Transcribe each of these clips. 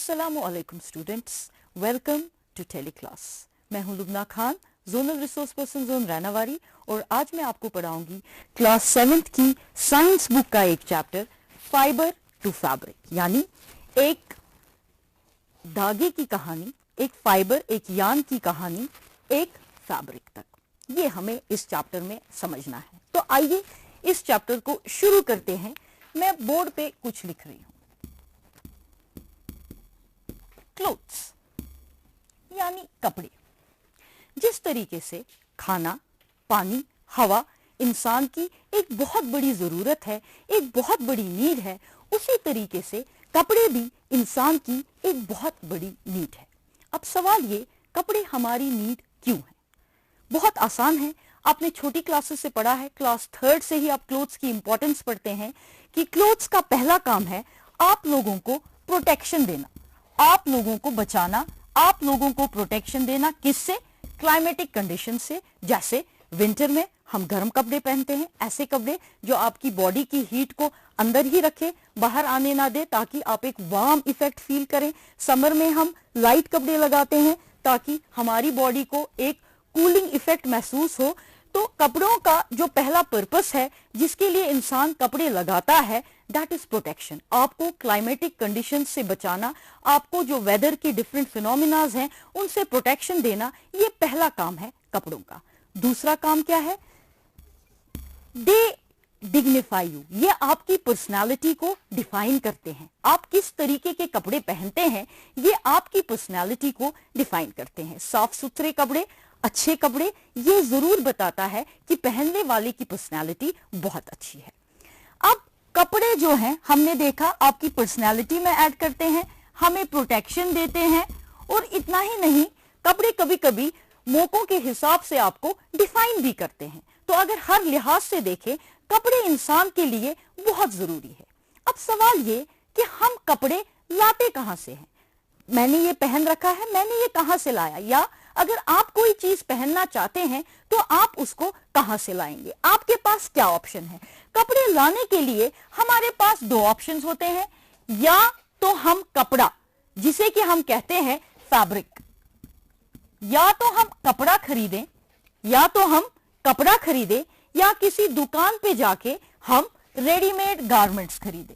अस्सलामुअलैकुम students, welcome to tele class. मैं हूं Lubna Khan, zonal resource person zone Rainawari, और आज मैं आपको पढ़ाऊंगी क्लास 7th की साइंस बुक का एक चैप्टर फाइबर टू फैब्रिक, यानी एक धागे की कहानी, एक फाइबर, एक यान की कहानी एक फैब्रिक तक। ये हमें इस चैप्टर में समझना है। तो आइए इस चैप्टर को शुरू करते हैं। मैं बोर्ड पे कुछ लिख रही हूं। क्लोथ्स यानी कपड़े। जिस तरीके से खाना, पानी, हवा इंसान की एक बहुत बड़ी जरूरत है, एक बहुत बड़ी नीड है, उसी तरीके से कपड़े भी इंसान की एक बहुत बड़ी नीड है। अब सवाल ये, कपड़े हमारी नीड क्यों है? बहुत आसान है। आपने छोटी क्लासेस से पढ़ा है, क्लास 3rd से ही आप क्लोथ्स की इंपॉर्टेंस पढ़ते हैं कि क्लोथ्स का पहला काम है आप लोगों को प्रोटेक्शन देना, आप लोगों को बचाना, आप लोगों को प्रोटेक्शन देना। किससे? क्लाइमेटिक कंडीशन से। जैसे विंटर में हम गर्म कपड़े पहनते हैं, ऐसे कपड़े जो आपकी बॉडी की हीट को अंदर ही रखे, बाहर आने ना दे, ताकि आप एक वार्म इफेक्ट फील करें। समर में हम लाइट कपड़े लगाते हैं ताकि हमारी बॉडी को एक कूलिंग इफेक्ट महसूस हो। तो कपड़ों का जो पहला पर्पस है जिसके लिए इंसान कपड़े लगाता है, दैट इज प्रोटेक्शन। आपको क्लाइमेटिक कंडीशन से बचाना, आपको जो वेदर के डिफरेंट फिनोमिनाज हैं उनसे प्रोटेक्शन देना, ये पहला काम है कपड़ों का। दूसरा काम क्या है? दे डिग्निफाई यू। ये आपकी पर्सनालिटी को डिफाइन करते हैं। आप किस तरीके के कपड़े पहनते हैं ये आपकी पर्सनालिटी को डिफाइन करते हैं। साफ सुथरे कपड़े, अच्छे कपड़े, ये जरूर बताता है कि पहनने वाले की पर्सनालिटी बहुत अच्छी है। अब कपड़े जो हैं हमने देखा आपकी पर्सनालिटी में ऐड करते हैं, हमें प्रोटेक्शन देते हैं, और इतना ही नहीं, कपड़े कभी कभी मौकों के हिसाब से आपको डिफाइन भी करते हैं। तो अगर हर लिहाज से देखें, कपड़े इंसान के लिए बहुत जरूरी है। अब सवाल ये कि हम कपड़े लाते कहां से हैं? मैंने ये पहन रखा है, मैंने ये कहां से लाया? या अगर आप कोई चीज पहनना चाहते हैं तो आप उसको कहां से लाएंगे? आपके पास क्या ऑप्शन है? कपड़े लाने के लिए हमारे पास दो ऑप्शंस होते हैं। या तो हम कपड़ा, जिसे कि हम कहते हैं फैब्रिक, या तो हम कपड़ा खरीदें, या तो हम कपड़ा खरीदें, या किसी दुकान पे जाके हम रेडीमेड गारमेंट्स खरीदें,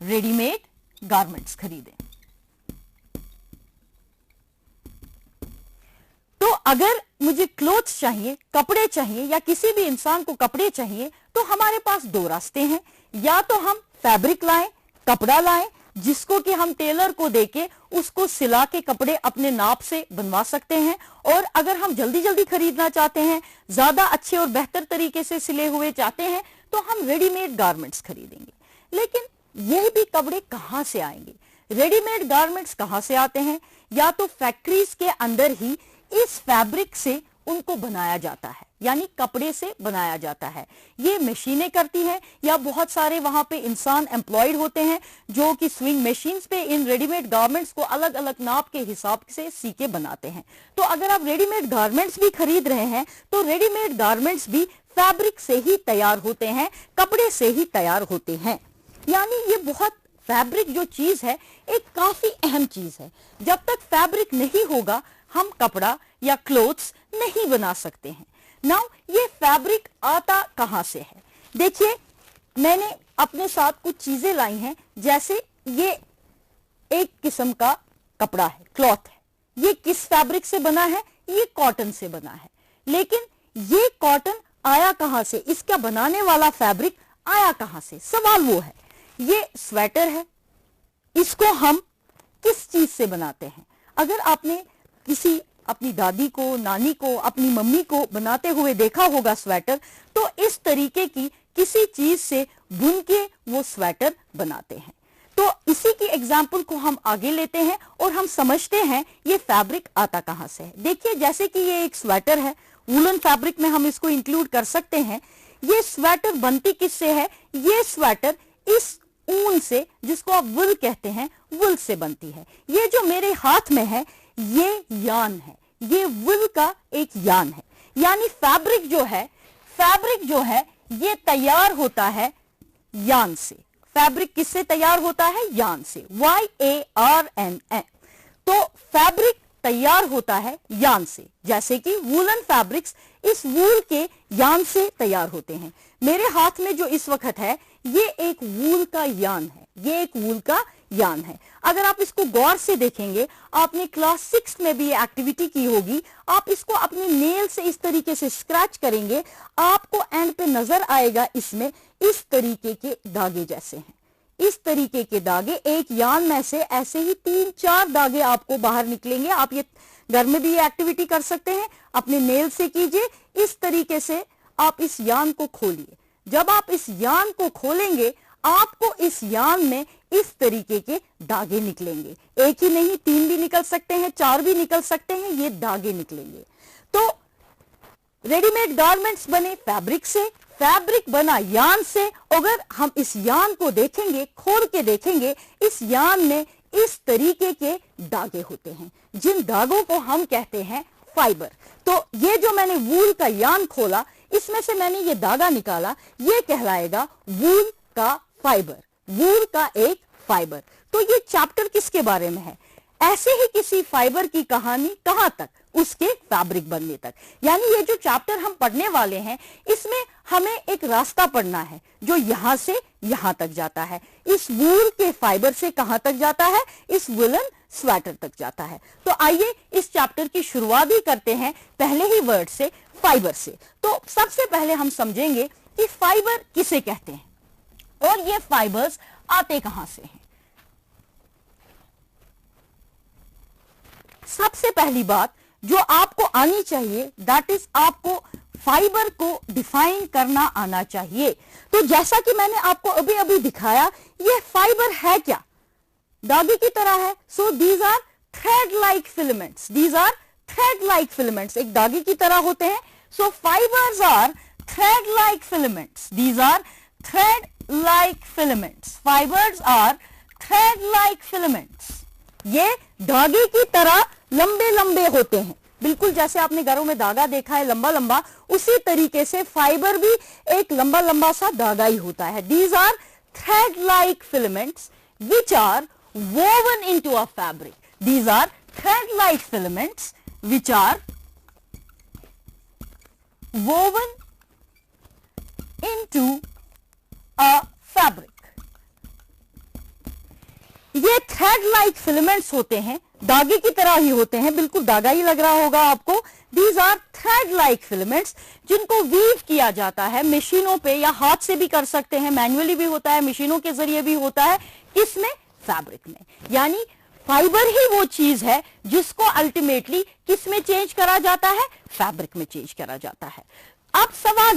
रेडीमेड गारमेंट्स खरीदें। तो अगर मुझे क्लोथ्स चाहिए, कपड़े चाहिए, या किसी भी इंसान को कपड़े चाहिए, तो हमारे पास दो रास्ते हैं। या तो हम फैब्रिक लाएं, कपड़ा लाएं, जिसको कि हम टेलर को देके उसको सिला के कपड़े अपने नाप से बनवा सकते हैं। और अगर हम जल्दी जल्दी खरीदना चाहते हैं, ज्यादा अच्छे और बेहतर तरीके से सिले हुए चाहते हैं, तो हम रेडीमेड गारमेंट्स खरीदेंगे। लेकिन यह भी कपड़े कहां से आएंगे? रेडीमेड गारमेंट्स कहां से आते हैं? या तो फैक्ट्रीज के अंदर ही इस फैब्रिक से उनको बनाया जाता है, यानी कपड़े से बनाया जाता है। ये मशीनें करती हैं, या बहुत सारे वहां पे इंसान एम्प्लॉयड होते हैं जो कि स्विंग मशीन्स पे इन रेडीमेड गारमेंट्स को अलग अलग नाप के हिसाब से सी के बनाते हैं। तो अगर आप रेडीमेड गारमेंट्स भी खरीद रहे हैं तो रेडीमेड गारमेंट्स भी फैब्रिक से ही तैयार होते हैं, कपड़े से ही तैयार होते हैं। यानी ये बहुत, फैब्रिक जो चीज है एक काफी अहम चीज है। जब तक फैब्रिक नहीं होगा हम कपड़ा या क्लोथ्स नहीं बना सकते हैं। नाउ ये फैब्रिक आता कहां से है? देखिए, मैंने अपने साथ कुछ चीजें लाई हैं। जैसे ये एक किस्म का कपड़ा है, क्लॉथ है। ये किस फैब्रिक से बना है? ये कॉटन से बना है। लेकिन ये कॉटन आया कहां से? इसका बनाने वाला फैब्रिक आया कहां से? सवाल वो है। ये स्वेटर है, इसको हम किस चीज से बनाते हैं? अगर आपने किसी अपनी दादी को, नानी को, अपनी मम्मी को बनाते हुए देखा होगा स्वेटर, तो इस तरीके की किसी चीज से बुन के वो स्वेटर बनाते हैं। तो इसी की एग्जाम्पल को हम आगे लेते हैं और हम समझते हैं ये फैब्रिक आता कहां से है। देखिए, जैसे कि ये एक स्वेटर है, वूलन फैब्रिक में हम इसको इंक्लूड कर सकते हैं। ये स्वेटर बनती किससे है? ये स्वेटर इस ऊन से, जिसको आप वुल कहते हैं, वुल से बनती है। ये जो मेरे हाथ में है ये यान है, ये वुल का एक यान है। यानी फैब्रिक जो है ये तैयार होता है यान से। फैब्रिक किससे तैयार होता है? यार्न से, YARN। तो फैब्रिक तैयार होता है यार्न से, जैसे कि वूलन फैब्रिक्स इस वूल के यार्न से तैयार होते हैं। मेरे हाथ में जो इस वक्त है ये एक वूल का यार्न है, ये एक वूल का यार्न है। अगर आप इसको गौर से देखेंगे, आपने क्लास 6 में भी ये एक्टिविटी की होगी, आप इसको अपने नेल से इस तरीके से स्क्रैच करेंगे, आपको एंड पे नजर आएगा इसमें इस तरीके के धागे जैसे हैं, इस तरीके के धागे। एक यार्न में से ऐसे ही 3-4 धागे आपको बाहर निकलेंगे। आप ये घर में भी ये एक्टिविटी कर सकते हैं, अपने नेल से कीजिए। इस तरीके से आप इस यार्न को खोलिए। जब आप इस यार्न को खोलेंगे, आपको इस यार्न में इस तरीके के धागे निकलेंगे। एक ही नहीं, 3 भी निकल सकते हैं, 4 भी निकल सकते हैं, ये धागे निकलेंगे। तो रेडीमेड गारमेंट्स बने फैब्रिक से, फैब्रिक बना यार्न से। अगर हम इस यार्न को देखेंगे, खोल के देखेंगे, इस यार्न में इस तरीके के धागे होते हैं, जिन धागों को हम कहते हैं फाइबर। तो ये जो मैंने वूल का यार्न खोला, इसमें से मैंने ये धागा निकाला, ये कहलाएगा वूल का फाइबर, वूल का एक फाइबर। तो ये चैप्टर किसके बारे में है? ऐसे ही किसी फाइबर की कहानी, कहां तक? उसके फैब्रिक बनने तक। यानी ये जो चैप्टर हम पढ़ने वाले हैं, इसमें हमें एक रास्ता पढ़ना है जो यहां से यहां तक जाता है। इस वूल के फाइबर से कहां तक जाता है? इस वुलन स्वेटर तक जाता है। तो आइए इस चैप्टर की शुरुआत ही करते हैं पहले ही वर्ड से, फाइबर से। तो सबसे पहले हम समझेंगे कि फाइबर किसे कहते हैं और ये फाइबर्स आते कहां से हैं। सबसे पहली बात जो आपको आनी चाहिए, दैट इज आपको फाइबर को डिफाइन करना आना चाहिए। तो जैसा कि मैंने आपको अभी अभी दिखाया, ये फाइबर है क्या? धागे की तरह है। So these are thread like filaments, these are thread like filaments, एक धागे की तरह होते हैं। So fibres are thread like filaments, these are thread like filaments, fibres are thread like filaments. ये धागे की तरह लंबे लंबे होते हैं, बिल्कुल जैसे आपने घरों में धागा देखा है लंबा लंबा, उसी तरीके से फाइबर भी एक लंबा लंबा सा धागा ही होता है। These are thread like filaments which are woven into a fabric. These are thread like filaments which are woven into a fabric. ये थ्रेड लाइक फिलामेंट्स होते हैं, धागे की तरह ही होते हैं, बिल्कुल धागा ही लग रहा होगा आपको। These are thread like filaments जिनको वीव किया जाता है मशीनों पे, या हाथ से भी कर सकते हैं, मैन्युअली भी होता है, मशीनों के जरिए भी होता है। किसमें? फैब्रिक में। यानी फाइबर ही वो चीज है जिसको अल्टीमेटली किस में चेंज करा जाता है? फैब्रिक में चेंज करा जाता है। अब सवाल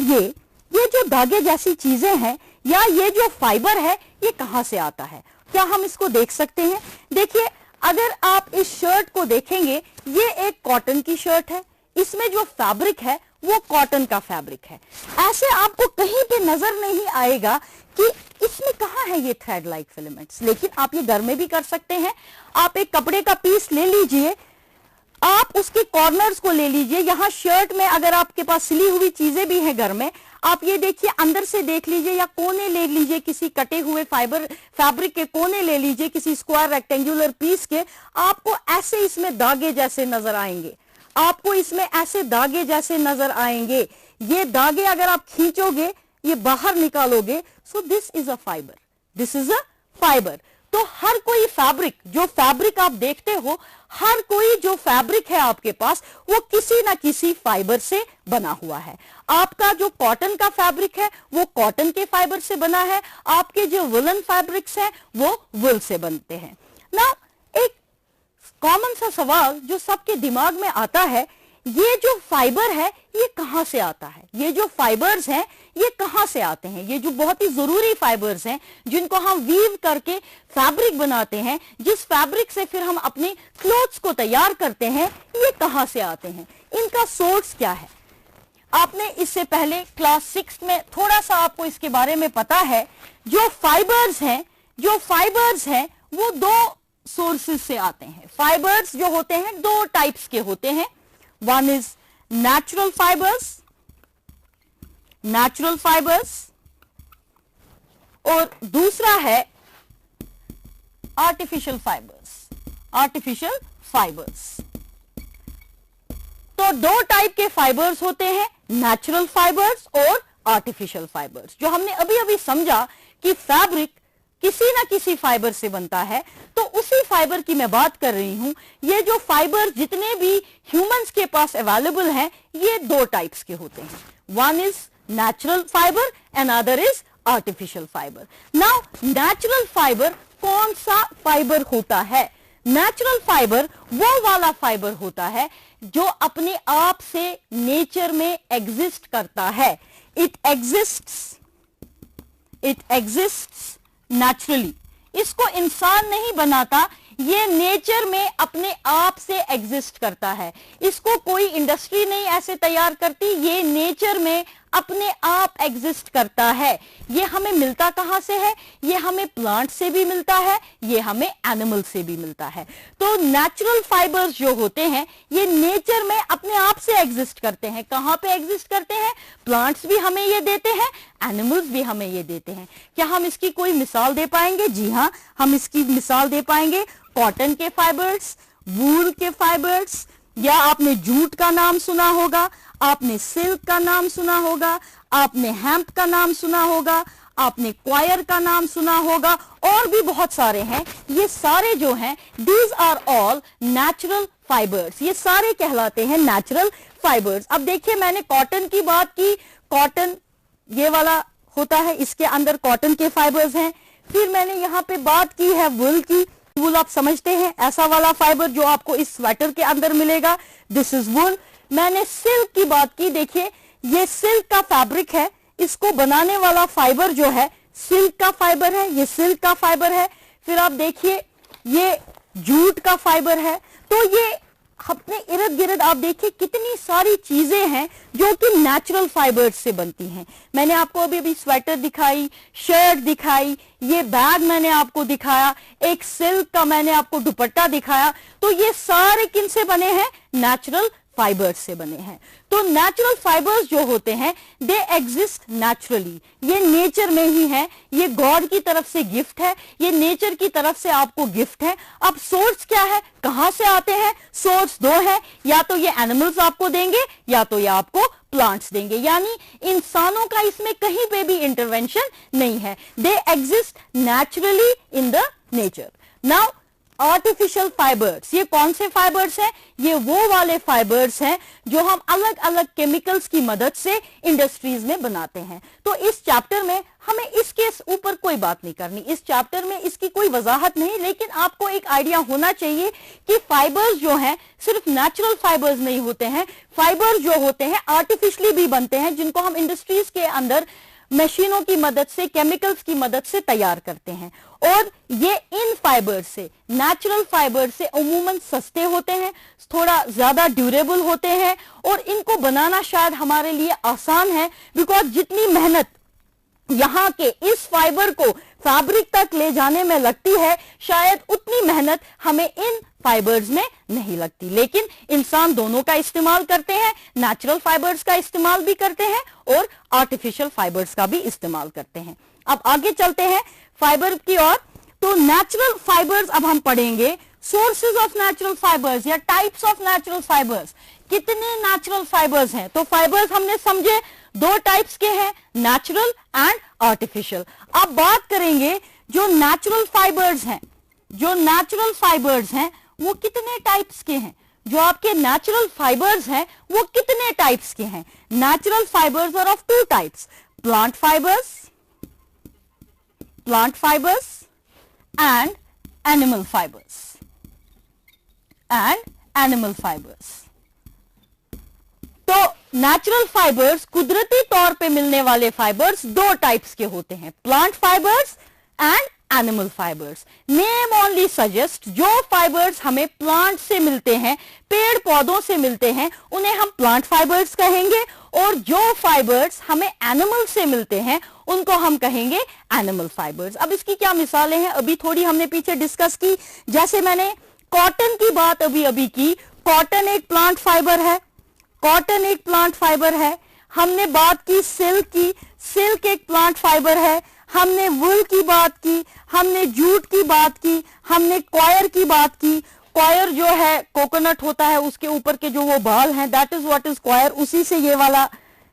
ये जो धागे जैसी चीजें हैं या ये जो फाइबर है, ये कहां से आता है? क्या हम इसको देख सकते हैं? देखिए, अगर आप इस शर्ट को देखेंगे, ये एक कॉटन की शर्ट है, इसमें जो फैब्रिक है वो कॉटन का फैब्रिक है। ऐसे आपको कहीं पे नजर नहीं आएगा कि इसमें कहां है ये थ्रेड लाइक फिलामेंट्स, लेकिन आप ये घर में भी कर सकते हैं। आप एक कपड़े का पीस ले लीजिए, आप उसके कॉर्नर्स को ले लीजिए। यहां शर्ट में अगर आपके पास सिली हुई चीजें भी हैं घर में, आप ये देखिए, अंदर से देख लीजिए या कोने ले लीजिए, किसी कटे हुए फैब्रिक के कोने ले लीजिए, किसी स्क्वायर रेक्टेंगुलर पीस के, आपको ऐसे इसमें धागे जैसे नजर आएंगे, आपको इसमें ऐसे धागे जैसे नजर आएंगे। ये धागे अगर आप खींचोगे, ये बाहर निकालोगे, so this is a fibre, this is a fibre. तो हर कोई फैब्रिक, जो फैब्रिक आप देखते हो, हर कोई जो फैब्रिक है आपके पास, वो किसी ना किसी फाइबर से बना हुआ है। आपका जो कॉटन का फैब्रिक है वो कॉटन के फाइबर से बना है, आपके जो वुलन फैब्रिक्स हैं वो वुल से बनते हैं ना। एक कॉमन सा सवाल जो सबके दिमाग में आता है, ये जो फाइबर है ये कहां से आता है? ये जो फाइबर्स हैं ये कहां से आते हैं? ये जो बहुत ही जरूरी फाइबर्स हैं जिनको हम वीव करके फैब्रिक बनाते हैं, जिस फैब्रिक से फिर हम अपने क्लोथ्स को तैयार करते हैं, ये कहां से आते हैं? इनका सोर्स क्या है? आपने इससे पहले क्लास 6 में थोड़ा सा आपको इसके बारे में पता है। जो फाइबर्स हैं वो 2 सोर्सेस से आते हैं। फाइबर्स जो होते हैं 2 टाइप्स के होते हैं। One is natural fibers और दूसरा है आर्टिफिशियल फाइबर्स। आर्टिफिशियल फाइबर्स, तो दो टाइप के फाइबर्स होते हैं, नेचुरल फाइबर्स और आर्टिफिशियल फाइबर्स। जो हमने अभी अभी समझा कि फैब्रिक किसी ना किसी फाइबर से बनता है, तो उसी फाइबर की मैं बात कर रही हूं। ये जो फाइबर जितने भी ह्यूमंस के पास अवेलेबल हैं, ये दो टाइप्स के होते हैं। One is natural fibre and other is artificial fibre. Now natural fibre कौन सा फाइबर होता है? नेचुरल फाइबर वो वाला फाइबर होता है जो अपने आप से नेचर में एग्जिस्ट करता है। It exists naturally. इसको इंसान नहीं बनाता, ये नेचर में अपने आप से एग्जिस्ट करता है। इसको कोई इंडस्ट्री नहीं ऐसे तैयार करती, ये नेचर में अपने आप एग्जिस्ट करता है। ये हमें मिलता कहां से है? ये हमें प्लांट से भी मिलता है, ये हमें एनिमल से भी मिलता है। तो नेचुरल फाइबर्स जो होते हैं, ये नेचर में अपने आप से एग्जिस्ट करते हैं। कहां पे एग्जिस्ट करते हैं? प्लांट्स भी हमें ये देते हैं, एनिमल्स भी हमें ये देते हैं। क्या हम इसकी कोई मिसाल दे पाएंगे? जी हां, हम इसकी मिसाल दे पाएंगे। कॉटन के फाइबर्स, वूल के फाइबर्स, या आपने जूट का नाम सुना होगा, आपने सिल्क का नाम सुना होगा, आपने हेम्प का नाम सुना होगा, आपने क्वायर का नाम सुना होगा, और भी बहुत सारे हैं। ये सारे जो हैं, these are all natural fibres. ये सारे कहलाते हैं नेचुरल फाइबर्स। अब देखिए, मैंने कॉटन की बात की। कॉटन ये वाला होता है, इसके अंदर कॉटन के फाइबर्स हैं। फिर मैंने यहां पे बात की है वुल की। वुल आप समझते हैं, ऐसा वाला फाइबर जो आपको इस स्वेटर के अंदर मिलेगा, दिस इज वुल। मैंने सिल्क की बात की। देखिए, ये सिल्क का फैब्रिक है, इसको बनाने वाला फाइबर जो है सिल्क का फाइबर है, ये सिल्क का फाइबर है। फिर आप देखिए, ये जूट का फाइबर है। तो ये अपने इर्द गिर्द आप देखिए कितनी सारी चीजें हैं जो कि नेचुरल फाइबर्स से बनती हैं। मैंने आपको अभी अभी स्वेटर दिखाई, शर्ट दिखाई, ये बैग मैंने आपको दिखाया, एक सिल्क का मैंने आपको दुपट्टा दिखाया। तो ये सारे किन से बने हैं? नेचुरल फाइबर्स से बने हैं। तो नेचुरल फाइबर्स जो होते हैं, दे एग्जिस्ट नेचुरली। ये नेचर में ही है, ये गॉड की तरफ से गिफ्ट है, ये नेचर की तरफ से आपको गिफ्ट है। अब सोर्स क्या है, कहां से आते हैं? सोर्स दो है, या तो ये एनिमल्स आपको देंगे, या तो ये आपको प्लांट्स देंगे। यानी इंसानों का इसमें कहीं पे भी इंटरवेंशन नहीं है। They exist naturally in the nature. Now artificial fibres, ये कौन से फाइबर्स हैं? ये वो वाले फाइबर्स हैं जो हम अलग अलग केमिकल्स की मदद से इंडस्ट्रीज में बनाते हैं। तो इस चैप्टर में हमें इसके ऊपर कोई बात नहीं करनी, इस चैप्टर में इसकी कोई वजाहत नहीं, लेकिन आपको एक आइडिया होना चाहिए कि फाइबर्स जो हैं सिर्फ नेचुरल फाइबर्स नहीं होते हैं। फाइबर्स जो होते हैं आर्टिफिशियली भी बनते हैं, जिनको हम इंडस्ट्रीज के अंदर मशीनों की मदद से, केमिकल्स की मदद से तैयार करते हैं। और ये इन फाइबर से, नेचुरल फाइबर से अमूमन सस्ते होते हैं, थोड़ा ज्यादा ड्यूरेबल होते हैं, और इनको बनाना शायद हमारे लिए आसान है, बिकॉज जितनी मेहनत यहां के इस फाइबर को फैब्रिक तक ले जाने में लगती है, शायद उतनी मेहनत हमें इन फाइबर्स में नहीं लगती। लेकिन इंसान दोनों का इस्तेमाल करते हैं, नेचुरल फाइबर्स का इस्तेमाल भी करते हैं और आर्टिफिशियल फाइबर्स का भी इस्तेमाल करते हैं। अब आगे चलते हैं फाइबर की ओर। तो नेचुरल फाइबर्स अब हम पढ़ेंगे, सोर्सेज ऑफ नेचुरल फाइबर्स या टाइप्स ऑफ नेचुरल फाइबर्स। कितने नेचुरल फाइबर्स हैं? तो फाइबर्स हमने समझे दो टाइप्स के हैं, नेचुरल एंड आर्टिफिशियल। अब बात करेंगे जो नेचुरल फाइबर्स हैं, जो नेचुरल फाइबर्स हैं वो कितने टाइप्स के हैं? जो आपके नेचुरल फाइबर्स हैं वो कितने टाइप्स के हैं? Natural fibres are of two types, plant fibres and animal fibres. तो नेचुरल फाइबर्स, कुदरती तौर पे मिलने वाले फाइबर्स दो टाइप्स के होते हैं, plant fibres and animal fibres. Name only suggest, जो फाइबर्स हमें प्लांट से मिलते हैं, पेड़ पौधों से मिलते हैं, उन्हें हम प्लांट फाइबर्स कहेंगे, और जो फाइबर्स हमें एनिमल से मिलते हैं उनको हम कहेंगे एनिमल फाइबर्स। अब इसकी क्या मिसालें हैं, अभी थोड़ी हमने पीछे डिस्कस की। जैसे मैंने कॉटन की बात अभी की, कॉटन एक प्लांट फाइबर है, कॉटन एक प्लांट फाइबर है। हमने बात की सिल्क की, सिल्क एक प्लांट फाइबर है। हमने वुल की बात की, हमने जूट की बात की, हमने कॉयर की बात की। कॉयर जो है कोकोनट होता है, उसके ऊपर के जो वो बाल हैं, that is what is coir. उसी से ये वाला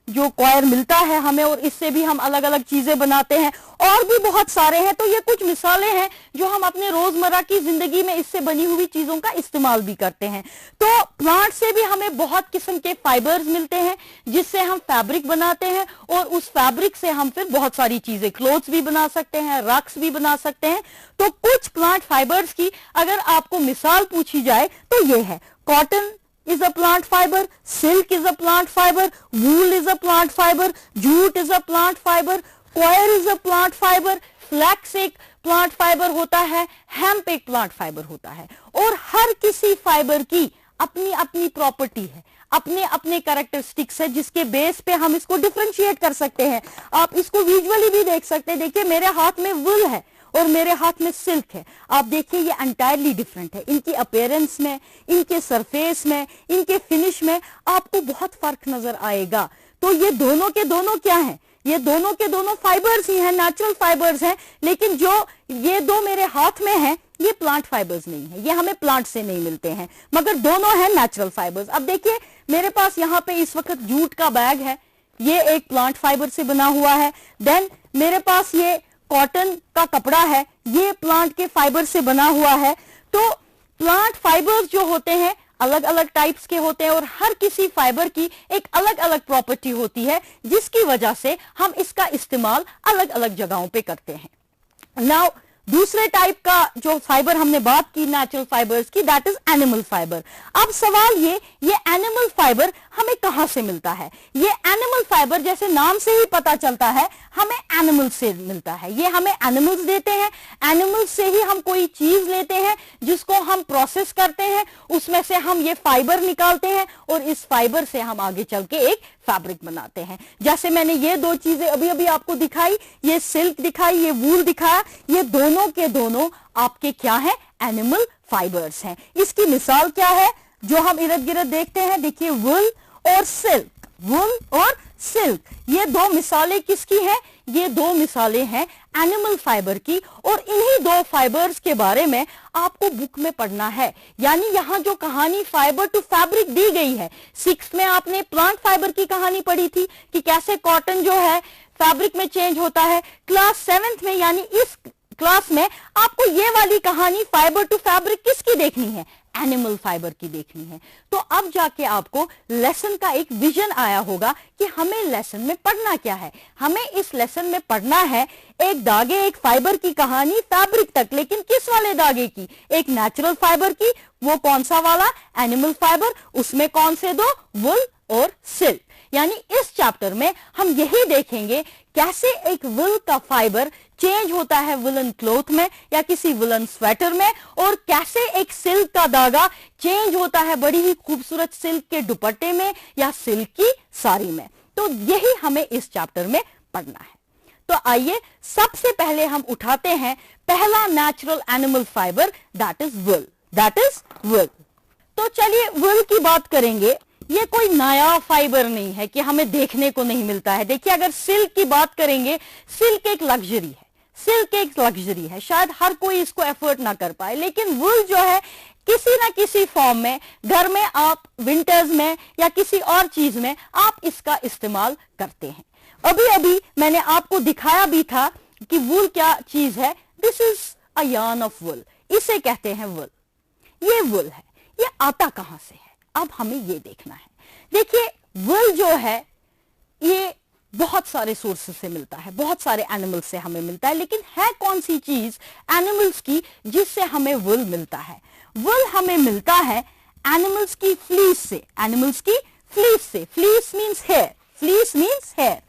जो कॉयर मिलता है हमें, और इससे भी हम अलग अलग चीजें बनाते हैं, और भी बहुत सारे हैं। तो ये कुछ मिसालें हैं जो हम अपने रोजमर्रा की जिंदगी में इससे बनी हुई चीजों का इस्तेमाल भी करते हैं। तो प्लांट से भी हमें बहुत किस्म के फाइबर्स मिलते हैं जिससे हम फैब्रिक बनाते हैं, और उस फैब्रिक से हम फिर बहुत सारी चीजें, क्लोथ्स भी बना सकते हैं, रक्स भी बना सकते हैं। तो कुछ प्लांट फाइबर्स की अगर आपको मिसाल पूछी जाए तो ये है, cotton is a plant fiber, silk is a plant fiber, wool is a plant fiber, jute is a plant fiber, coir is a plant fiber, flax एक plant fiber होता है, hemp एक plant fiber होता है। और हर किसी fibre की अपनी अपनी प्रॉपर्टी है, अपने अपने कैरेक्टरिस्टिक्स है, जिसके बेस पे हम इसको डिफरेंशिएट कर सकते हैं। आप इसको विजुअली भी देख सकते हैं। देखिए मेरे हाथ में वुल है और मेरे हाथ में सिल्क है। आप देखिए ये एंटायरली डिफरेंट है। इनकी अपीयरेंस में, इनके सरफेस में, इनके फिनिश में आपको बहुत फर्क नजर आएगा। तो ये दोनों के दोनों क्या हैं? ये दोनों के दोनों फाइबर्स ही हैं, नेचुरल फाइबर्स हैं। लेकिन जो ये दो मेरे हाथ में हैं ये प्लांट फाइबर्स नहीं है, ये हमें प्लांट से नहीं मिलते हैं, मगर दोनों हैं नेचुरल फाइबर्स। अब देखिए मेरे पास यहाँ पे इस वक्त जूट का बैग है, ये एक प्लांट फाइबर से बना हुआ है। देन मेरे पास ये कॉटन का कपड़ा है, ये प्लांट के फाइबर से बना हुआ है। तो प्लांट फाइबर्स जो होते हैं अलग अलग टाइप्स के होते हैं, और हर किसी फाइबर की एक अलग अलग प्रॉपर्टी होती है, जिसकी वजह से हम इसका इस्तेमाल अलग अलग जगहों पे करते हैं। नाउ दूसरे टाइप का जो फाइबर हमने बात की नेचुरल फाइबर्स की, दैट इज एनिमल फाइबर। अब सवाल ये एनिमल फाइबर हमें कहां से मिलता है? ये एनिमल फाइबर जैसे नाम से ही पता चलता है हमें एनिमल से मिलता है। ये हमें एनिमल्स देते हैं, एनिमल्स से ही हम कोई चीज लेते हैं जिसको हम प्रोसेस करते हैं, उसमें से हम ये फाइबर निकालते हैं, और इस फाइबर से हम आगे चल के एक फैब्रिक बनाते हैं। जैसे मैंने ये दो चीजें अभी अभी आपको दिखाई, ये सिल्क दिखाई, ये वूल दिखाया, ये दोनों के दोनों आपके क्या है? एनिमल फाइबर्स हैं। इसकी मिसाल क्या है जो हम इर्द गिर्द देखते हैं? देखिए वुल और सिल्क, वुल और सिल्क, ये दो मिसालें किसकी हैं? ये दो मिसालें हैं एनिमल फाइबर की। और इन्हीं दो फाइबर्स के बारे में आपको बुक में पढ़ना है। यानी यहां जो कहानी फाइबर टू फैब्रिक दी गई है, 6th में आपने प्लांट फाइबर की कहानी पढ़ी थी कि कैसे कॉटन जो है फैब्रिक में चेंज होता है। क्लास 7th में यानी इस क्लास में आपको ये वाली कहानी फाइबर टू फैब्रिक किसकी देखनी है? एनिमल फाइबर की देखनी है। तो अब जाके आपको लेसन का एक विजन आया होगा कि हमें लेसन में पढ़ना क्या है। हमें इस लेसन में पढ़ना है एक धागे एक फाइबर की कहानी फैब्रिक तक, लेकिन किस वाले धागे की? एक नेचुरल फाइबर की। वो कौन सा वाला? Animal fibre. उसमें कौन से दो? वुल और सिल्क। यानी इस चैप्टर में हम यही देखेंगे कैसे एक वुल का फाइबर चेंज होता है वुलन क्लॉथ में या किसी वुलन स्वेटर में, और कैसे एक सिल्क का धागा चेंज होता है बड़ी ही खूबसूरत सिल्क के दुपट्टे में या सिल्क की साड़ी में। तो यही हमें इस चैप्टर में पढ़ना है। तो आइए सबसे पहले हम उठाते हैं पहला natural animal fibre, that is wool. That is wool. तो चलिए वुल की बात करेंगे। ये कोई नया फाइबर नहीं है कि हमें देखने को नहीं मिलता है। देखिए अगर सिल्क की बात करेंगे, सिल्क एक लग्जरी है, सिल्क एक लग्जरी है, शायद हर कोई इसको एफोर्ड ना कर पाए। लेकिन वुल जो है किसी ना किसी फॉर्म में घर में आप विंटर्स में या किसी और चीज में आप इसका इस्तेमाल करते हैं। अभी अभी मैंने आपको दिखाया भी था कि वुल क्या चीज है। This is a yarn of wool, इसे कहते हैं वुल। ये वुल है, ये आता कहां से है? अब हमें ये देखना है। देखिए वुल जो है ये बहुत सारे सोर्सेस से मिलता है, बहुत सारे एनिमल्स से हमें मिलता है। लेकिन है कौन सी चीज एनिमल्स की जिससे हमें वुल मिलता है? वुल हमें मिलता है एनिमल्स की फ्लीस से। एनिमल्स की फ्लीस से। Fleece means hair, fleece means hair.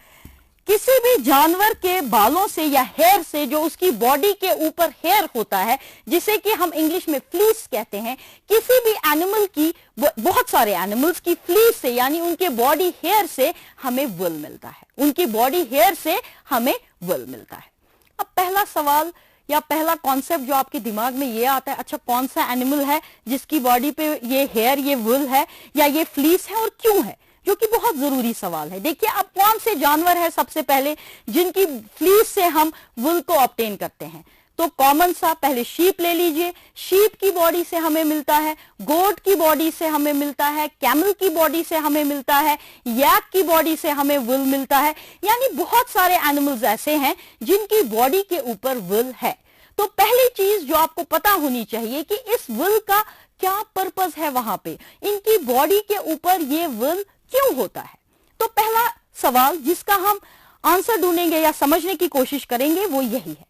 किसी भी जानवर के बालों से या हेयर से, जो उसकी बॉडी के ऊपर हेयर होता है जिसे कि हम इंग्लिश में फ्लीस कहते हैं, किसी भी एनिमल की, बहुत सारे एनिमल्स की फ्लीस से यानी उनके बॉडी हेयर से हमें वुल मिलता है। उनकी बॉडी हेयर से हमें वुल मिलता है। अब पहला सवाल या पहला कॉन्सेप्ट जो आपके दिमाग में ये आता है, अच्छा कौन सा एनिमल है जिसकी बॉडी पे ये हेयर, ये वुल है या ये फ्लीस है और क्यों है? जो कि बहुत जरूरी सवाल है। देखिए, अब कौन से जानवर है सबसे पहले जिनकी फ्लीस से हम वुल को ऑब्टेन करते हैं? तो कॉमन सा पहले शीप ले लीजिए, शीप की बॉडी से हमें मिलता है, गोट की बॉडी से हमें मिलता है, कैमल की बॉडी से हमें मिलता है, याक की बॉडी से हमें वुल मिलता है। यानी बहुत सारे एनिमल्स ऐसे हैं जिनकी बॉडी के ऊपर वुल है। तो पहली चीज जो आपको पता होनी चाहिए कि इस वुल का क्या पर्पस है, वहां पे इनकी बॉडी के ऊपर ये वुल क्यों होता है। तो पहला सवाल जिसका हम आंसर ढूंढेंगे या समझने की कोशिश करेंगे वो यही है,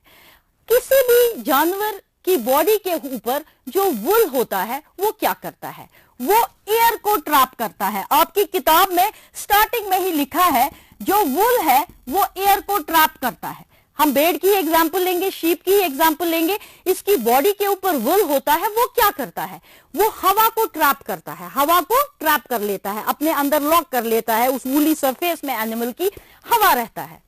किसी भी जानवर की बॉडी के ऊपर जो वुल होता है वो क्या करता है? वो एयर को ट्रैप करता है। आपकी किताब में स्टार्टिंग में ही लिखा है जो वुल है वो एयर को ट्रैप करता है। हम बेड की एग्जांपल लेंगे, शीप की एग्जांपल लेंगे, इसकी बॉडी के ऊपर वुल होता है, वो क्या करता है? वो हवा को ट्रैप करता है, हवा को ट्रैप कर लेता है, अपने अंदर लॉक कर लेता है। उस वुली सरफेस में एनिमल की हवा रहता है।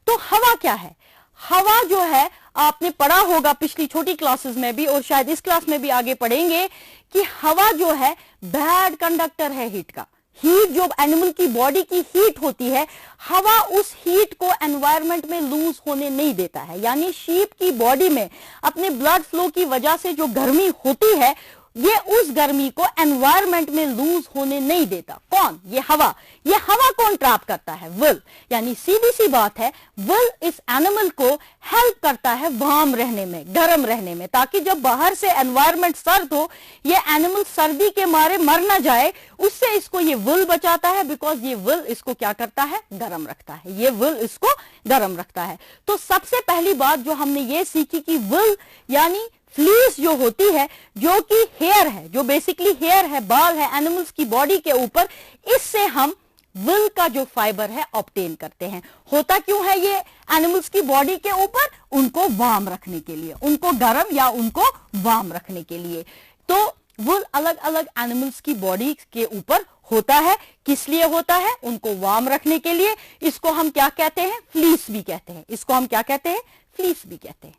तो हवा क्या है? हवा जो है, आपने पढ़ा होगा पिछली छोटी क्लासेस में भी और शायद इस क्लास में भी आगे पढ़ेंगे कि हवा जो है बैड कंडक्टर है हीट का। हीट जो एनिमल की बॉडी की हीट होती है, हवा उस हीट को एनवायरनमेंट में लूज होने नहीं देता है। यानी शीप की बॉडी में अपने ब्लड फ्लो की वजह से जो गर्मी होती है, ये उस गर्मी को एनवायरनमेंट में लूज होने नहीं देता। कौन? ये हवा। ये हवा कौन ट्रैप करता है? वुल। यानी सीधी सी बात है, वुल इस एनिमल को हेल्प करता है वार्म रहने में, गर्म रहने में, ताकि जब बाहर से एनवायरनमेंट सर्द हो, ये एनिमल सर्दी के मारे मर ना जाए, उससे इसको ये वुल बचाता है। बिकॉज ये वुल इसको क्या करता है? गर्म रखता है। ये वुल इसको गर्म रखता है। तो सबसे पहली बात जो हमने ये सीखी कि वुल यानी फ्लीस जो होती है, जो कि हेयर है, जो बेसिकली हेयर है, बाल है एनिमल्स की बॉडी के ऊपर, इससे हम वुल का जो फाइबर है ऑब्टेन करते हैं। होता क्यों है ये एनिमल्स की बॉडी के ऊपर? उनको वार्म रखने के लिए, उनको गर्म या उनको वार्म रखने के लिए। तो वुल अलग अलग एनिमल्स की बॉडी के ऊपर होता है। किस लिए होता है? उनको वार्म रखने के लिए। इसको हम क्या कहते हैं? फ्लीस भी कहते हैं। इसको हम क्या कहते हैं? फ्लीस भी कहते हैं।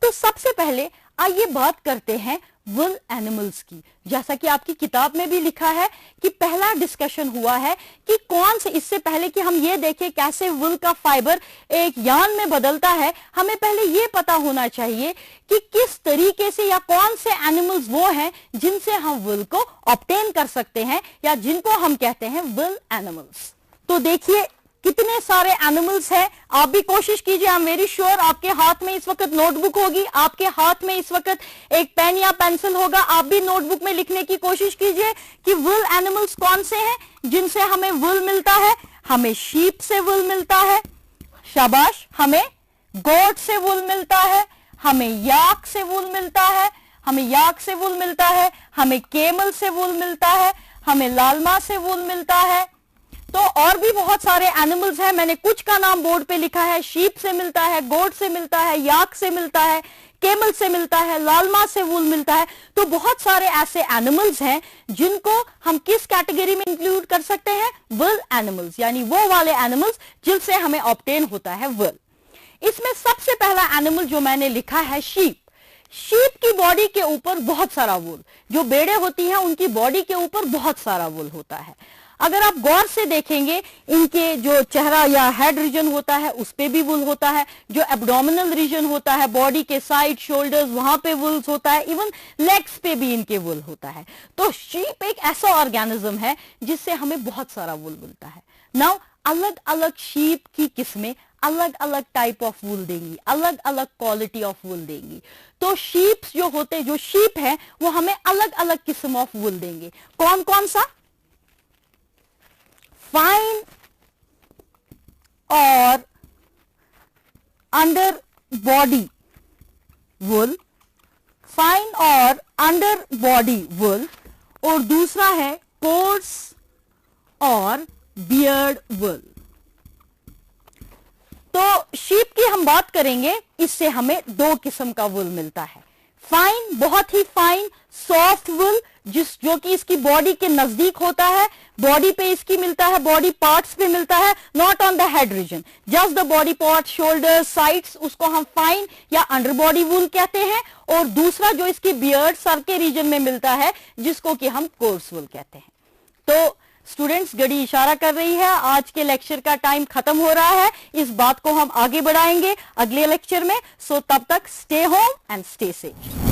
तो सबसे पहले आइए बात करते हैं वुल एनिमल्स की। जैसा कि आपकी किताब में भी लिखा है कि पहला डिस्कशन हुआ है कि कौन से, इससे पहले कि हम ये देखें कैसे वुल का फाइबर एक यार्न में बदलता है, हमें पहले ये पता होना चाहिए कि किस तरीके से या कौन से एनिमल्स वो हैं जिनसे हम वुल को ऑब्टेन कर सकते हैं या जिनको हम कहते हैं वुल एनिमल्स। तो देखिए कितने सारे एनिमल्स हैं। आप भी कोशिश कीजिए। आई एम वेरी श्योर आपके हाथ में इस वक्त नोटबुक होगी, आपके हाथ में इस वक्त एक पेन या पेंसिल होगा। आप भी नोटबुक में लिखने की कोशिश कीजिए कि वुल एनिमल्स कौन से हैं जिनसे हमें वुल मिलता है। हमें शीप से वुल मिलता है, शाबाश। हमें गोट से वुल मिलता है, हमें याक से वुल मिलता है, हमें याक से वुल मिलता है, हमें केमल से वुल मिलता है, हमें लालमा से वुल मिलता है। तो और भी बहुत सारे एनिमल्स हैं, मैंने कुछ का नाम बोर्ड पे लिखा है। शीप से मिलता है, गोट से मिलता है, याक से मिलता है, केमल से मिलता है, लालमा से वुल मिलता है। तो बहुत सारे ऐसे एनिमल्स हैं जिनको हम किस कैटेगरी में इंक्लूड कर सकते हैं? वुल एनिमल्स, यानी वो वाले एनिमल्स जिनसे हमें ऑब्टेन होता है वुल। इसमें सबसे पहला एनिमल जो मैंने लिखा है शीप। शीप की बॉडी के ऊपर बहुत सारा वुल, जो बेड़े होती हैं उनकी बॉडी के ऊपर बहुत सारा वुल होता है। अगर आप गौर से देखेंगे, इनके जो चेहरा या हेड रीजन होता है उस पे भी वुल होता है, जो एब्डोमिनल रीजन होता है, बॉडी के साइड, शोल्डर्स, वहां पे वुल होता है, इवन लेग्स पे भी इनके वुल होता है। तो शीप एक ऐसा ऑर्गेनिज्म है जिससे हमें बहुत सारा वुल मिलता है। नाउ अलग अलग शीप की किस्में अलग अलग टाइप ऑफ वुल देंगी, अलग अलग क्वालिटी ऑफ वुल देंगी। तो शीप्स जो होते, जो शीप है वो हमें अलग अलग किस्म ऑफ वुल देंगे। कौन कौन सा? फाइन और अंडर बॉडी वुल, फाइन और अंडर बॉडी वुल, और दूसरा है कोर्स और बियर्ड वुल। तो शीप की हम बात करेंगे, इससे हमें दो किस्म का वुल मिलता है। फाइन, बहुत ही फाइन सॉफ्ट वुल, जो कि इसकी बॉडी के नजदीक होता है, बॉडी पे इसकी मिलता है, बॉडी पार्ट्स पे मिलता है, not on the head region, just the body part, shoulders, sides, उसको हम फाइन या अंडर बॉडी वुल कहते हैं। और दूसरा जो इसकी बियर्ड, सर के रीजन में मिलता है, जिसको कि हम कोर्स वुल कहते हैं। तो स्टूडेंट्स, घड़ी इशारा कर रही है, आज के लेक्चर का टाइम खत्म हो रहा है। इस बात को हम आगे बढ़ाएंगे अगले लेक्चर में। सो तब तक stay home and stay safe.